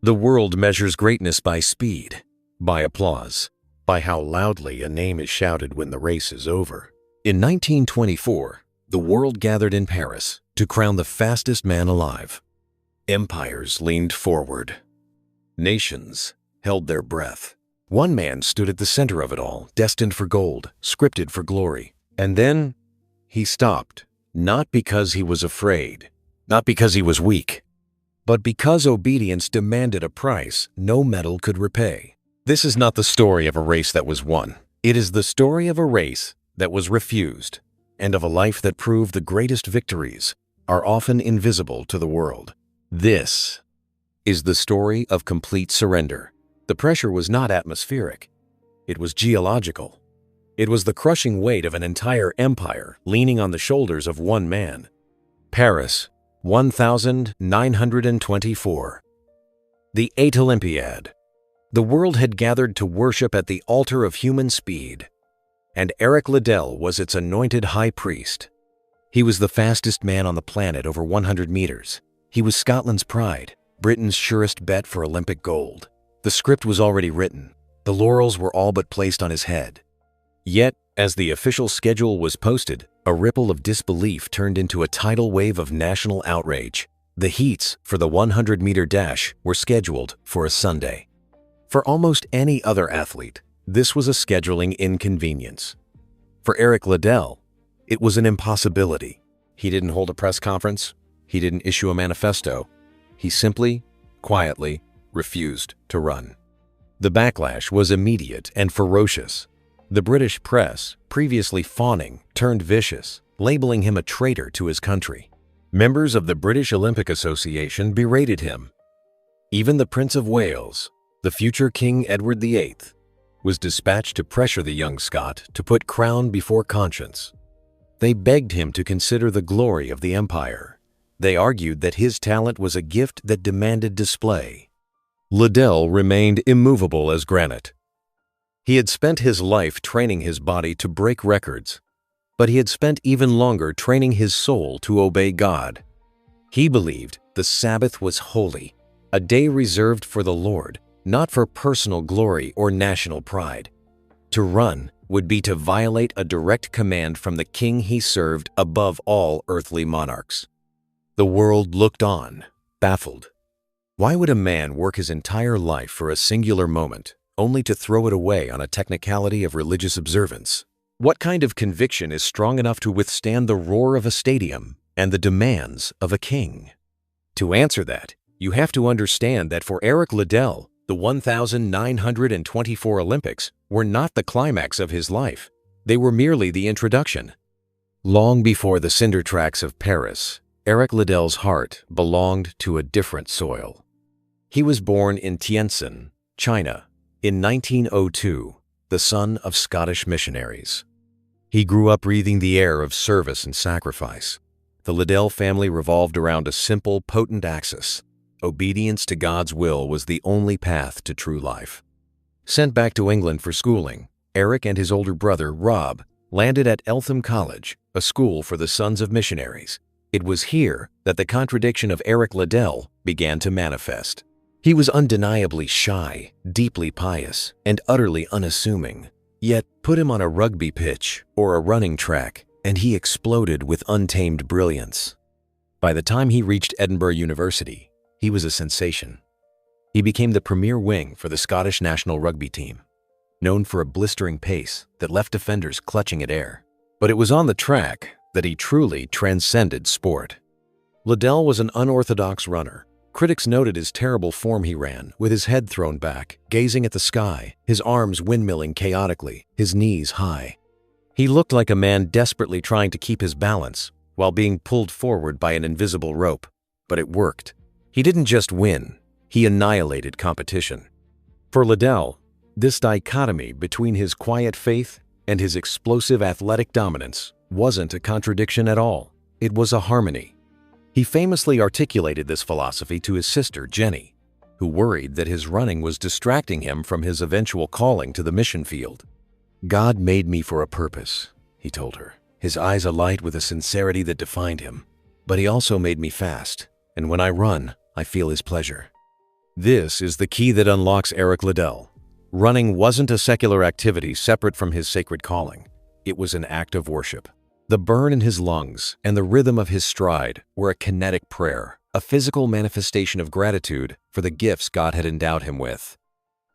The world measures greatness by speed, by applause, by how loudly a name is shouted when the race is over. In 1924, the world gathered in Paris to crown the fastest man alive. Empires leaned forward. Nations held their breath. One man stood at the center of it all, destined for gold, scripted for glory. And then he stopped, not because he was afraid, not because he was weak, but because obedience demanded a price no medal could repay. This is not the story of a race that was won. It is the story of a race that was refused, and of a life that proved the greatest victories are often invisible to the world. This is the story of complete surrender. The pressure was not atmospheric. It was geological. It was the crushing weight of an entire empire leaning on the shoulders of one man. Paris, 1924. The 8th Olympiad. The world had gathered to worship at the altar of human speed, and Eric Liddell was its anointed high priest. He was the fastest man on the planet over 100 meters. He was Scotland's pride, Britain's surest bet for Olympic gold. The script was already written. The laurels were all but placed on his head. Yet, as the official schedule was posted, a ripple of disbelief turned into a tidal wave of national outrage. The heats for the 100-meter dash were scheduled for a Sunday. For almost any other athlete, this was a scheduling inconvenience. For Eric Liddell, it was an impossibility. He didn't hold a press conference. He didn't issue a manifesto. He simply, quietly, refused to run. The backlash was immediate and ferocious. The British press, previously fawning, turned vicious, labeling him a traitor to his country. Members of the British Olympic Association berated him. Even the Prince of Wales, the future King Edward VIII, was dispatched to pressure the young Scot to put crown before conscience. They begged him to consider the glory of the empire. They argued that his talent was a gift that demanded display. Liddell remained immovable as granite. He had spent his life training his body to break records, but he had spent even longer training his soul to obey God. He believed the Sabbath was holy, a day reserved for the Lord, not for personal glory or national pride. To run would be to violate a direct command from the king he served above all earthly monarchs. The world looked on, baffled. Why would a man work his entire life for a singular moment, only to throw it away on a technicality of religious observance? What kind of conviction is strong enough to withstand the roar of a stadium and the demands of a king? To answer that, you have to understand that for Eric Liddell, the 1924 Olympics were not the climax of his life. They were merely the introduction. Long before the cinder tracks of Paris, Eric Liddell's heart belonged to a different soil. He was born in Tientsin, China, in 1902, the son of Scottish missionaries. He grew up breathing the air of service and sacrifice. The Liddell family revolved around a simple, potent axis. Obedience to God's will was the only path to true life. Sent back to England for schooling, Eric and his older brother, Rob, landed at Eltham College, a school for the sons of missionaries. It was here that the contradiction of Eric Liddell began to manifest. He was undeniably shy, deeply pious, and utterly unassuming. Yet, put him on a rugby pitch or a running track, and he exploded with untamed brilliance. By the time he reached Edinburgh University, he was a sensation. He became the premier wing for the Scottish national rugby team, known for a blistering pace that left defenders clutching at air. But it was on the track that he truly transcended sport. Liddell was an unorthodox runner. Critics noted his terrible form he ran, with his head thrown back, gazing at the sky, his arms windmilling chaotically, his knees high. He looked like a man desperately trying to keep his balance while being pulled forward by an invisible rope. But it worked. He didn't just win, he annihilated competition. For Liddell, this dichotomy between his quiet faith and his explosive athletic dominance wasn't a contradiction at all. It was a harmony. He famously articulated this philosophy to his sister, Jenny, who worried that his running was distracting him from his eventual calling to the mission field. "God made me for a purpose," he told her, his eyes alight with a sincerity that defined him. "But he also made me fast, and when I run, I feel his pleasure." This is the key that unlocks Eric Liddell. Running wasn't a secular activity separate from his sacred calling. It was an act of worship. The burn in his lungs and the rhythm of his stride were a kinetic prayer, a physical manifestation of gratitude for the gifts God had endowed him with.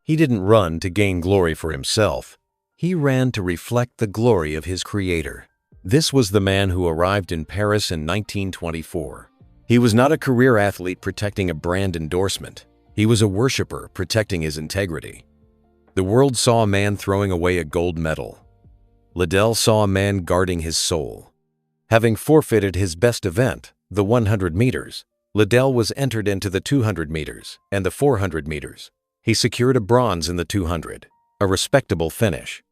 He didn't run to gain glory for himself. He ran to reflect the glory of his Creator. This was the man who arrived in Paris in 1924. He was not a career athlete protecting a brand endorsement. He was a worshiper protecting his integrity. The world saw a man throwing away a gold medal. Liddell saw a man guarding his soul. Having forfeited his best event, the 100 meters, Liddell was entered into the 200 meters and the 400 meters. He secured a bronze in the 200, a respectable finish.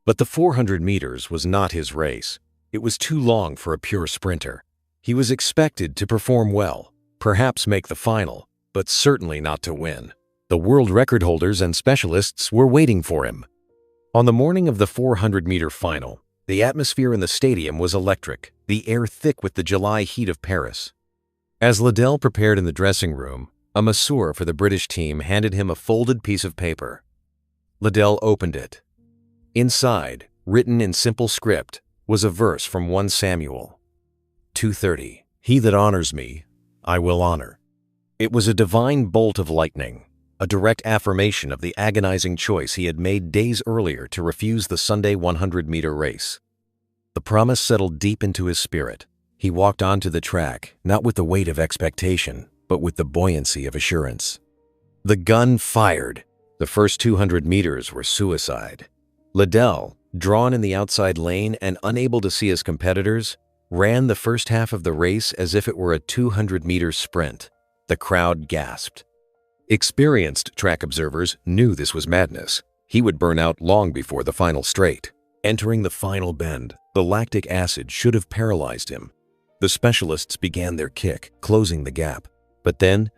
But the 400 meters was not his race. It was too long for a pure sprinter. He was expected to perform well, perhaps make the final, but certainly not to win. The world record holders and specialists were waiting for him. On the morning of the 400-meter final, the atmosphere in the stadium was electric, the air thick with the July heat of Paris. As Liddell prepared in the dressing room, a masseur for the British team handed him a folded piece of paper. Liddell opened it. Inside, written in simple script, was a verse from 1 Samuel 2:30. He that honors me, I will honor. It was a divine bolt of lightning, a direct affirmation of the agonizing choice he had made days earlier to refuse the Sunday 100-meter race. The promise settled deep into his spirit. He walked onto the track, not with the weight of expectation, but with the buoyancy of assurance. The gun fired. The first 200 meters were suicide. Liddell, drawn in the outside lane and unable to see his competitors, ran the first half of the race as if it were a 200-meter sprint. The crowd gasped. Experienced track observers knew this was madness. He would burn out long before the final straight. Entering the final bend, the lactic acid should have paralyzed him. The specialists began their kick, closing the gap. But then,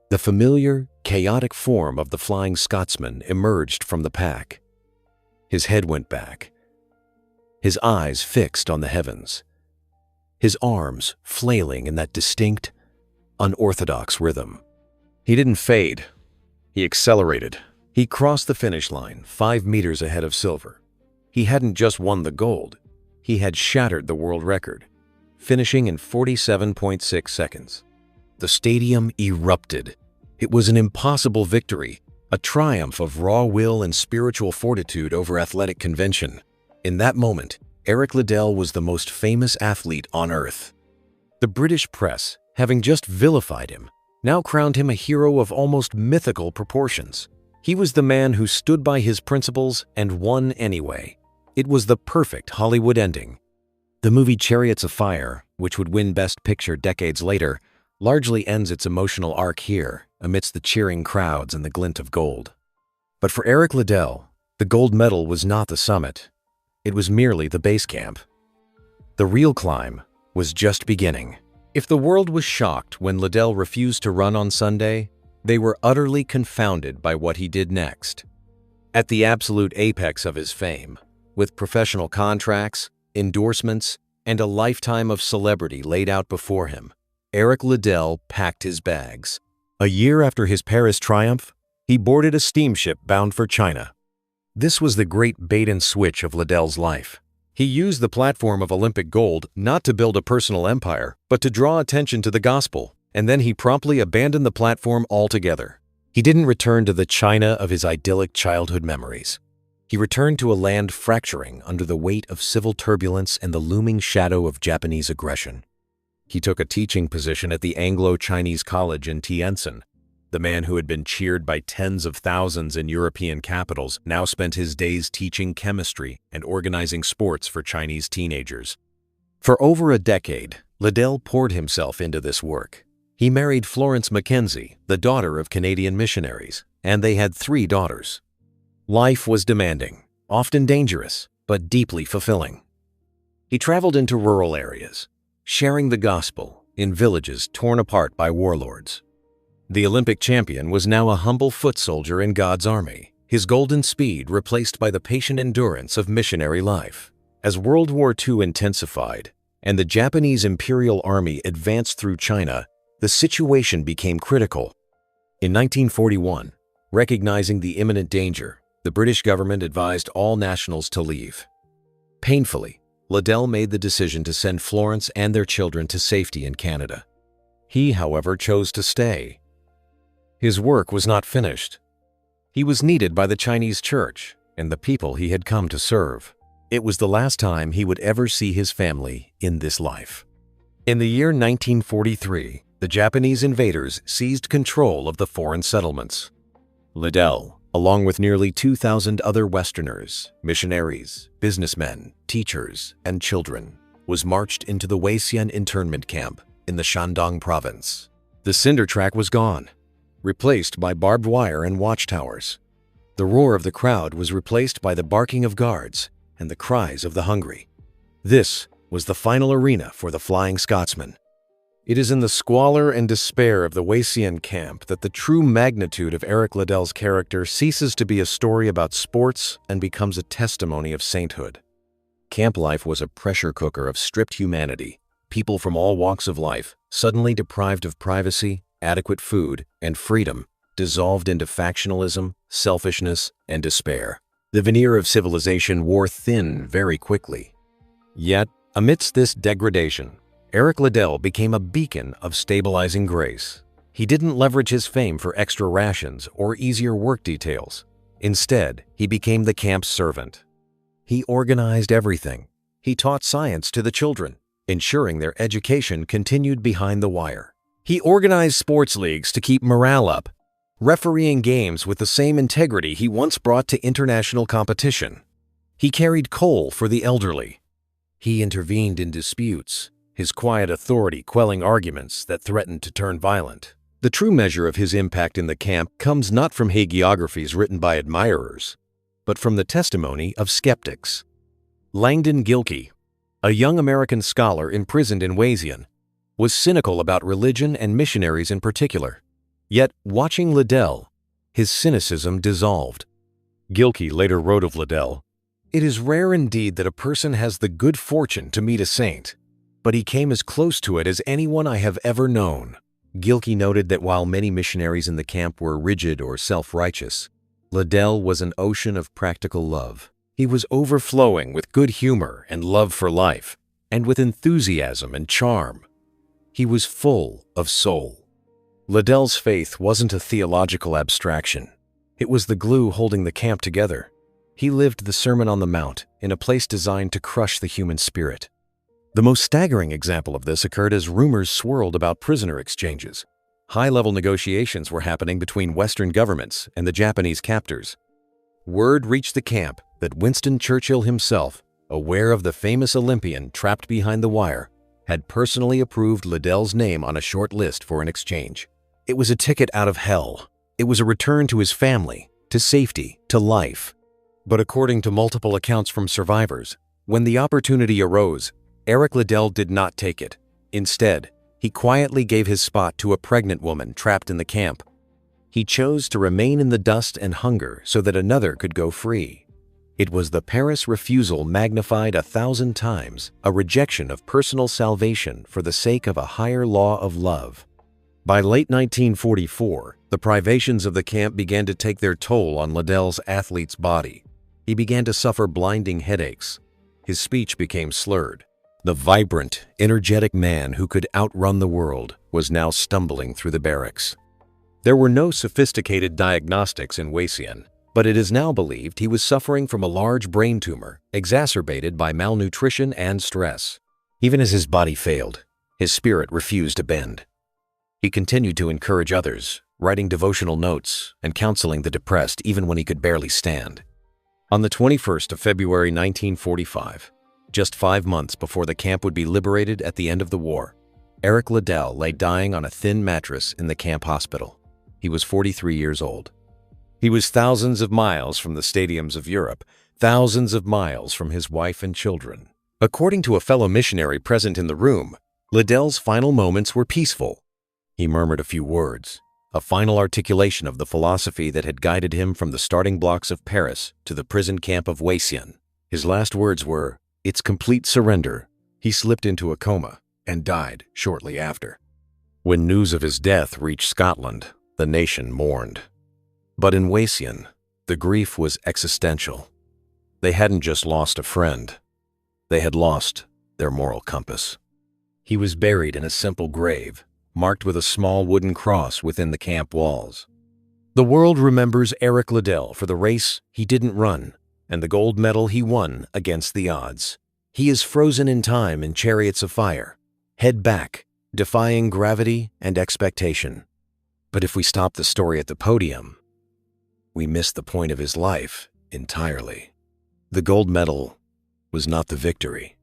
the familiar, chaotic form of the Flying Scotsman emerged from the pack. His head went back, his eyes fixed on the heavens, his arms flailing in that distinct, unorthodox rhythm. He didn't fade. He accelerated. He crossed the finish line 5 meters ahead of silver. He hadn't just won the gold. He had shattered the world record, finishing in 47.6 seconds. The stadium erupted. It was an impossible victory, a triumph of raw will and spiritual fortitude over athletic convention. In that moment, Eric Liddell was the most famous athlete on earth. The British press, having just vilified him, now crowned him a hero of almost mythical proportions. He was the man who stood by his principles and won anyway. It was the perfect Hollywood ending. The movie Chariots of Fire, which would win Best Picture decades later, largely ends its emotional arc here, amidst the cheering crowds and the glint of gold. But for Eric Liddell, the gold medal was not the summit. It was merely the base camp. The real climb was just beginning. If the world was shocked when Liddell refused to run on Sunday, they were utterly confounded by what he did next. At the absolute apex of his fame, with professional contracts, endorsements, and a lifetime of celebrity laid out before him, Eric Liddell packed his bags. A year after his Paris triumph, he boarded a steamship bound for China. This was the great bait and switch of Liddell's life. He used the platform of Olympic gold not to build a personal empire, but to draw attention to the gospel, and then he promptly abandoned the platform altogether. He didn't return to the China of his idyllic childhood memories. He returned to a land fracturing under the weight of civil turbulence and the looming shadow of Japanese aggression. He took a teaching position at the Anglo-Chinese College in Tientsin. The man who had been cheered by tens of thousands in European capitals now spent his days teaching chemistry and organizing sports for Chinese teenagers. For over a decade, Liddell poured himself into this work. He married Florence Mackenzie, the daughter of Canadian missionaries, and they had 3 daughters. Life was demanding, often dangerous, but deeply fulfilling. He traveled into rural areas, sharing the gospel in villages torn apart by warlords. The Olympic champion was now a humble foot soldier in God's army, his golden speed replaced by the patient endurance of missionary life. As World War II intensified and the Japanese Imperial Army advanced through China, the situation became critical. In 1941, recognizing the imminent danger, the British government advised all nationals to leave. Painfully, Liddell made the decision to send Florence and their children to safety in Canada. He, however, chose to stay. His work was not finished. He was needed by the Chinese church and the people he had come to serve. It was the last time he would ever see his family in this life. In the year 1943, the Japanese invaders seized control of the foreign settlements. Liddell, along with nearly 2,000 other Westerners, missionaries, businessmen, teachers, and children, was marched into the Weixian internment camp in the Shandong province. The cinder track was gone, replaced by barbed wire and watchtowers. The roar of the crowd was replaced by the barking of guards and the cries of the hungry. This was the final arena for the Flying Scotsman. It is in the squalor and despair of the Weixian camp that the true magnitude of Eric Liddell's character ceases to be a story about sports and becomes a testimony of sainthood. Camp life was a pressure cooker of stripped humanity, people from all walks of life, suddenly deprived of privacy, adequate food, and freedom, dissolved into factionalism, selfishness, and despair. The veneer of civilization wore thin very quickly. Yet, amidst this degradation, Eric Liddell became a beacon of stabilizing grace. He didn't leverage his fame for extra rations or easier work details. Instead, he became the camp's servant. He organized everything. He taught science to the children, ensuring their education continued behind the wire. He organized sports leagues to keep morale up, refereeing games with the same integrity he once brought to international competition. He carried coal for the elderly. He intervened in disputes, his quiet authority quelling arguments that threatened to turn violent. The true measure of his impact in the camp comes not from hagiographies written by admirers, but from the testimony of skeptics. Langdon Gilkey, a young American scholar imprisoned in Weixian, was cynical about religion and missionaries in particular. Yet, watching Liddell, his cynicism dissolved. Gilkey later wrote of Liddell, "It is rare indeed that a person has the good fortune to meet a saint, but he came as close to it as anyone I have ever known." Gilkey noted that while many missionaries in the camp were rigid or self-righteous, Liddell was an ocean of practical love. He was overflowing with good humor and love for life, and with enthusiasm and charm. He was full of soul. Liddell's faith wasn't a theological abstraction. It was the glue holding the camp together. He lived the Sermon on the Mount in a place designed to crush the human spirit. The most staggering example of this occurred as rumors swirled about prisoner exchanges. High-level negotiations were happening between Western governments and the Japanese captors. Word reached the camp that Winston Churchill himself, aware of the famous Olympian trapped behind the wire, had personally approved Liddell's name on a short list for an exchange. It was a ticket out of hell. It was a return to his family, to safety, to life. But according to multiple accounts from survivors, when the opportunity arose, Eric Liddell did not take it. Instead, he quietly gave his spot to a pregnant woman trapped in the camp. He chose to remain in the dust and hunger so that another could go free. It was the Paris refusal magnified 1,000 times, a rejection of personal salvation for the sake of a higher law of love. By late 1944, the privations of the camp began to take their toll on Liddell's athlete's body. He began to suffer blinding headaches. His speech became slurred. The vibrant, energetic man who could outrun the world was now stumbling through the barracks. There were no sophisticated diagnostics in Weixian, but it is now believed he was suffering from a large brain tumor exacerbated by malnutrition and stress. Even as his body failed, his spirit refused to bend. He continued to encourage others, writing devotional notes and counseling the depressed even when he could barely stand. On the 21st of February 1945, just 5 months before the camp would be liberated at the end of the war, Eric Liddell lay dying on a thin mattress in the camp hospital. He was 43 years old. He was thousands of miles from the stadiums of Europe, thousands of miles from his wife and children. According to a fellow missionary present in the room, Liddell's final moments were peaceful. He murmured a few words, a final articulation of the philosophy that had guided him from the starting blocks of Paris to the prison camp of Weixian. His last words were, "It's complete surrender." He slipped into a coma and died shortly after. When news of his death reached Scotland, The nation mourned. But in Wasian, the grief was existential. They hadn't just lost a friend. They had lost their moral compass. He was buried in a simple grave, marked with a small wooden cross within the camp walls. The world remembers Eric Liddell for the race he didn't run and the gold medal he won against the odds. He is frozen in time in chariots of fire, head back, defying gravity and expectation. But if we stop the story at the podium, we miss the point of his life entirely. The gold medal was not the victory.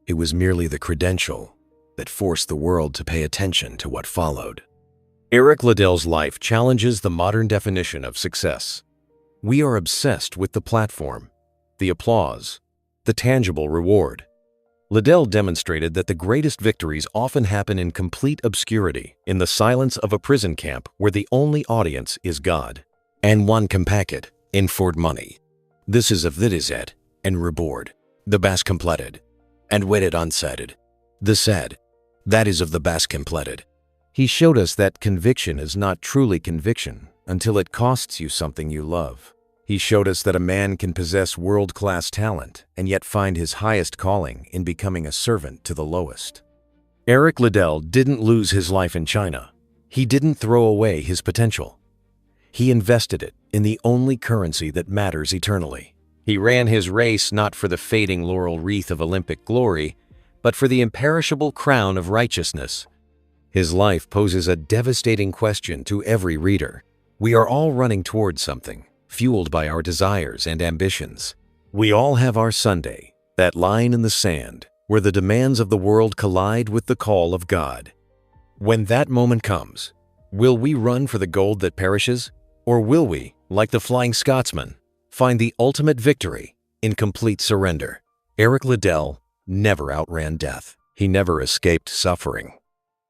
It was merely the credential that forced the world to pay attention to what followed. Eric Liddell's life challenges the modern definition of success. We are obsessed with the platform, the applause, the tangible reward. Liddell demonstrated that the greatest victories often happen in complete obscurity, in the silence of a prison camp where the only audience is God. And one compacket in Ford money. This is of it and reward, the best completed, and waited unsaid. The said, that is of the best completed. He showed us that conviction is not truly conviction until it costs you something you love. He showed us that a man can possess world-class talent and yet find his highest calling in becoming a servant to the lowest. Eric Liddell didn't lose his life in China. He didn't throw away his potential. He invested it in the only currency that matters eternally. He ran his race not for the fading laurel wreath of Olympic glory, but for the imperishable crown of righteousness. His life poses a devastating question to every reader. We are all running towards something, fueled by our desires and ambitions. We all have our Sunday, that line in the sand, where the demands of the world collide with the call of God. When that moment comes, will we run for the gold that perishes? Or will we, like the Flying Scotsman, find the ultimate victory in complete surrender? Eric Liddell never outran death. He never escaped suffering.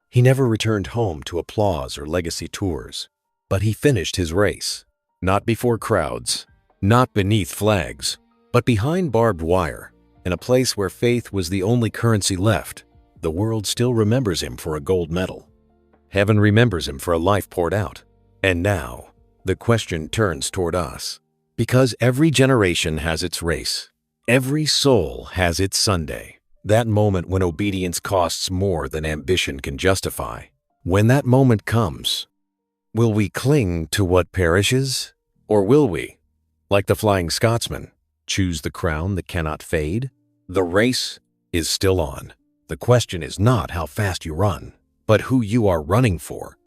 He never returned home to applause or legacy tours. But he finished his race, not before crowds, not beneath flags, but behind barbed wire, in a place where faith was the only currency left. The world still remembers him for a gold medal. Heaven remembers him for a life poured out. And now, the question turns toward us. Because every generation has its race. Every soul has its Sunday. That moment when obedience costs more than ambition can justify. When that moment comes, will we cling to what perishes? Or will we, like the Flying Scotsman, choose the crown that cannot fade? The race is still on. The question is not how fast you run, but who you are running for.